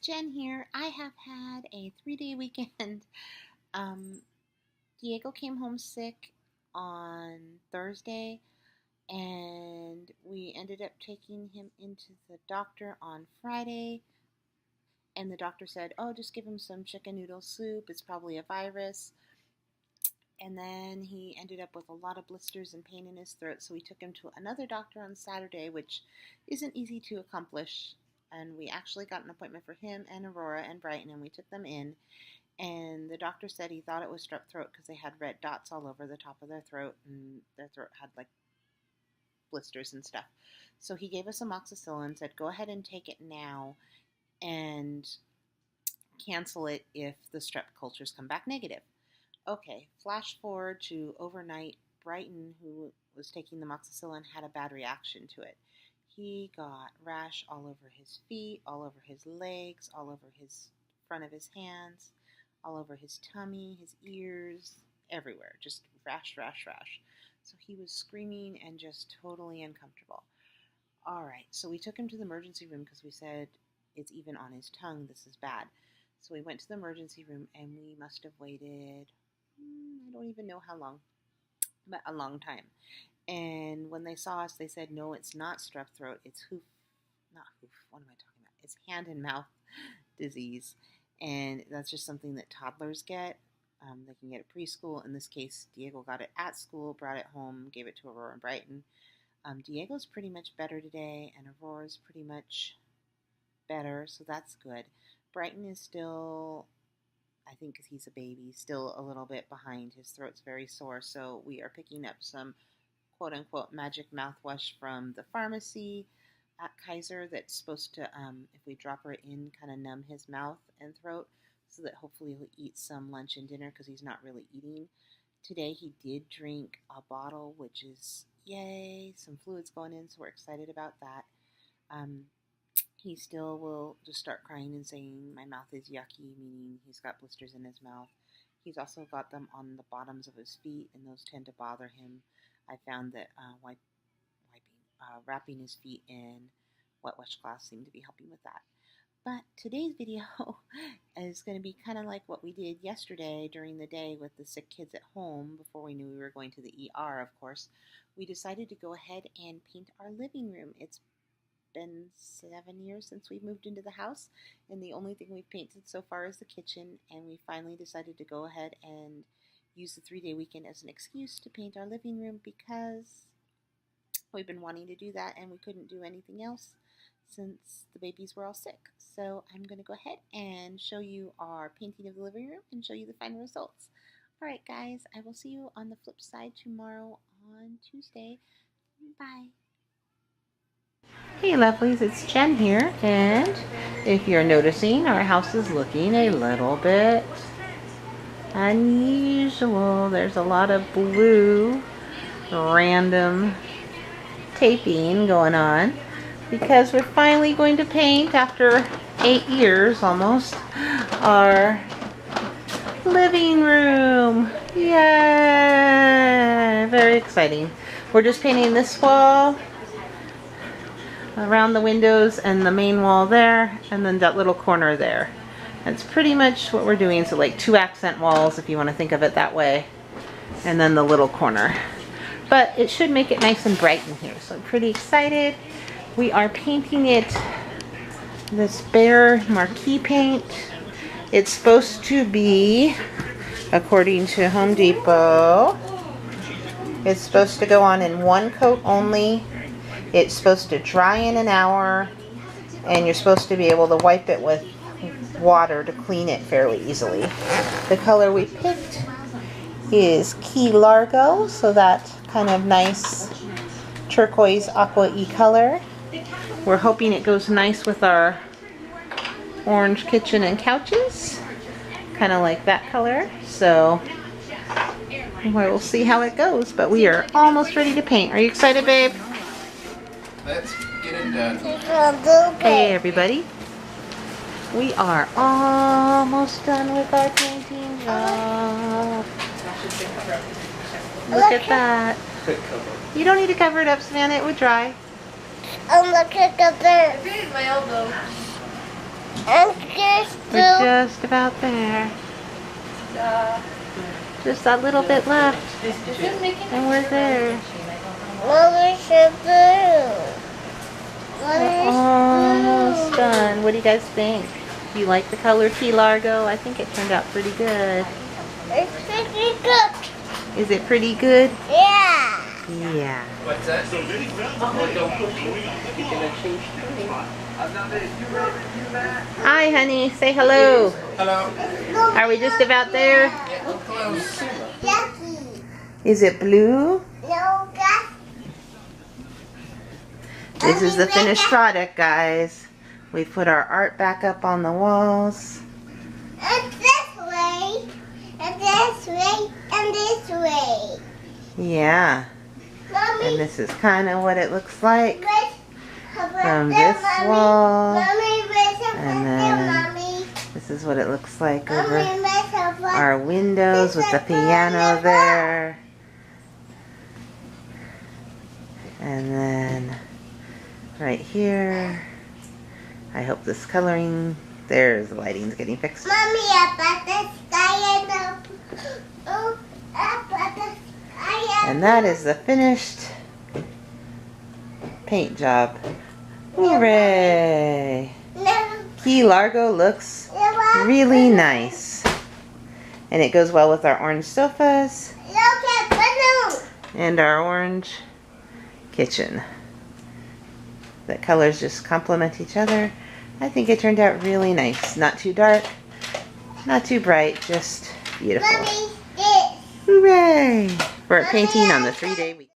Jen here. I have had a 3-day weekend. Um, Diego came home sick on Thursday, and we ended up taking him into the doctor on Friday. And the doctor said, "Oh, just give him some chicken noodle soup. It's probably a virus." And then he ended up with a lot of blisters and pain in his throat, so we took him to another doctor on Saturday, which isn't easy to accomplish. And we actually got an appointment for him and Aurora and Brighton, and we took them in. And the doctor said he thought it was strep throat because they had red dots all over the top of their throat, and their throat had like blisters and stuff. So he gave us amoxicillin, said go ahead and take it now and cancel it if the strep cultures come back negative. Okay, flash forward to overnight. Brighton, who was taking the amoxicillin, had a bad reaction to it. He got rash all over his feet, all over his legs, all over his front of his hands, all over his tummy, his ears, everywhere. Just rash, rash, rash. So he was screaming and just totally uncomfortable. All right, so we took him to the emergency room because we said it's even on his tongue. This is bad. So we went to the emergency room, and we must have waited, I don't even know how long, but a long time. And when they saw us, they said, no, it's not strep throat. It's what am I talking about? It's hand and mouth disease. And that's just something that toddlers get. They can get it preschool. In this case, Diego got it at school, brought it home, gave it to Aurora and Brighton. Diego's pretty much better today, and Aurora's pretty much better, so that's good. Brighton is still, I think because he's a baby, still a little bit behind. His throat's very sore, so we are picking up some quote-unquote magic mouthwash from the pharmacy at Kaiser that's supposed to, if we drop her in, kind of numb his mouth and throat so that hopefully he'll eat some lunch and dinner because he's not really eating. Today he did drink a bottle, which is, yay, some fluids going in, so we're excited about that. He still will just start crying and saying, my mouth is yucky, meaning he's got blisters in his mouth. He's also got them on the bottoms of his feet, and those tend to bother him. I found that wrapping his feet in wet washcloths seemed to be helping with that. But today's video is going to be kind of like what we did yesterday during the day with the sick kids at home before we knew we were going to the ER, of course. We decided to go ahead and paint our living room. It's been 7 years since we moved into the house, and the only thing we've painted so far is the kitchen, and we finally decided to go ahead and use the 3-day weekend as an excuse to paint our living room because we've been wanting to do that and we couldn't do anything else since the babies were all sick. So I'm going to go ahead and show you our painting of the living room and show you the final results. Alright guys, I will see you on the flip side tomorrow on Tuesday. Bye. Hey lovelies, it's Jen here, and if you're noticing, our house is looking a little bit unusual. There's a lot of blue random taping going on because we're finally going to paint, after 8 years almost, our living room. Yay! Very exciting. We're just painting this wall around the windows and the main wall there, and then that little corner there. That's pretty much what we're doing. So like 2 accent walls, if you want to think of it that way, and then the little corner. But it should make it nice and bright in here, so I'm pretty excited. We are painting it this Bear Marquee paint. It's supposed to be, according to Home Depot, it's supposed to go on in 1 coat only. It's supposed to dry in an hour, and you're supposed to be able to wipe it with water to clean it fairly easily. The color we picked is Key Largo, so that kind of nice turquoise aqua-y color. We're hoping it goes nice with our orange kitchen and couches, kind of like that color. So we'll see how it goes, but we are almost ready to paint. Are you excited, babe? Let's get it done. Hey everybody, we are almost done with our painting job. Look at that. You don't need to cover it up, Savannah, it would dry. Look at the bird. I painted my elbow. We're just about there. Just a little bit left. And we're there. We're almost done. What do you guys think? Do you like the color Key Largo? I think it turned out pretty good. It's pretty good. Is it pretty good? Yeah. Yeah. What's that? Hi, honey. Say hello. Hello. Are we just about there? Yeah, we're close. Lucky. Is it blue? No, guys. This is the finished product, guys. We put our art back up on the walls. It's this way, and this way, and this way. Yeah. Mommy, And this is kind of what it looks like from there, this mommy. wall. Mommy, where's the And there, then mommy? this is what it looks like Mommy, over where's the our windows with the piano there. And then right here, I hope this coloring, there's the lighting's getting fixed. Mommy, about the sky and the... Oh, about the sky And that is the finished paint job. Hooray! Key Largo looks really nice. And it goes well with our orange sofas Look at balloon. and our orange kitchen. The colors just complement each other. I think it turned out really nice. Not too dark, not too bright, just beautiful. Mommy, this. Hooray! For a painting on the 3-day weekend.